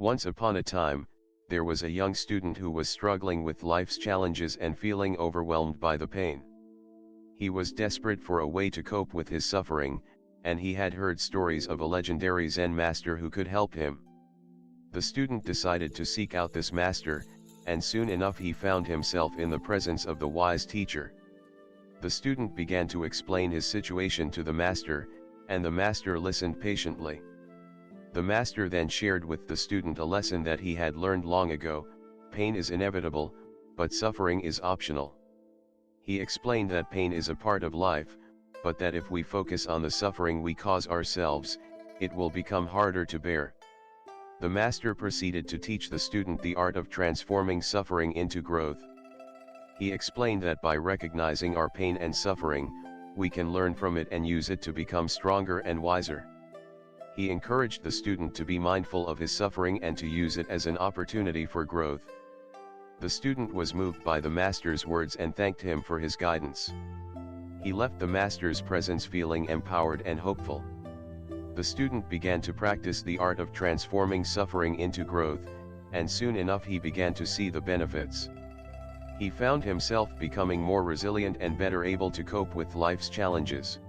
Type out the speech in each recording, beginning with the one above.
Once upon a time, there was a young student who was struggling with life's challenges and feeling overwhelmed by the pain. He was desperate for a way to cope with his suffering, and he had heard stories of a legendary Zen master who could help him. The student decided to seek out this master, and soon enough he found himself in the presence of the wise teacher. The student began to explain his situation to the master, and the master listened patiently. The master then shared with the student a lesson that he had learned long ago: pain is inevitable, but suffering is optional. He explained that pain is a part of life, but that if we focus on the suffering we cause ourselves, it will become harder to bear. The master proceeded to teach the student the art of transforming suffering into growth. He explained that by recognizing our pain and suffering, we can learn from it and use it to become stronger and wiser. He encouraged the student to be mindful of his suffering and to use it as an opportunity for growth. The student was moved by the master's words and thanked him for his guidance. He left the master's presence feeling empowered and hopeful. The student began to practice the art of transforming suffering into growth, and soon enough he began to see the benefits. He found himself becoming more resilient and better able to cope with life's challenges.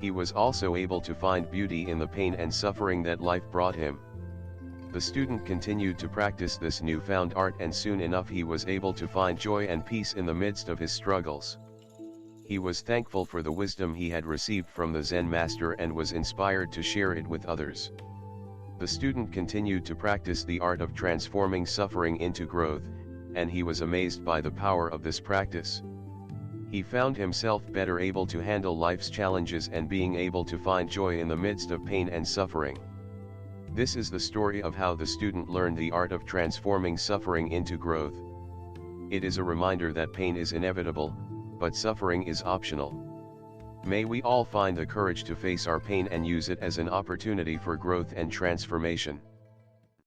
He was also able to find beauty in the pain and suffering that life brought him. The student continued to practice this newfound art, and soon enough he was able to find joy and peace in the midst of his struggles. He was thankful for the wisdom he had received from the Zen master and was inspired to share it with others. The student continued to practice the art of transforming suffering into growth, and he was amazed by the power of this practice. He found himself better able to handle life's challenges and being able to find joy in the midst of pain and suffering. This is the story of how the student learned the art of transforming suffering into growth. It is a reminder that pain is inevitable, but suffering is optional. May we all find the courage to face our pain and use it as an opportunity for growth and transformation.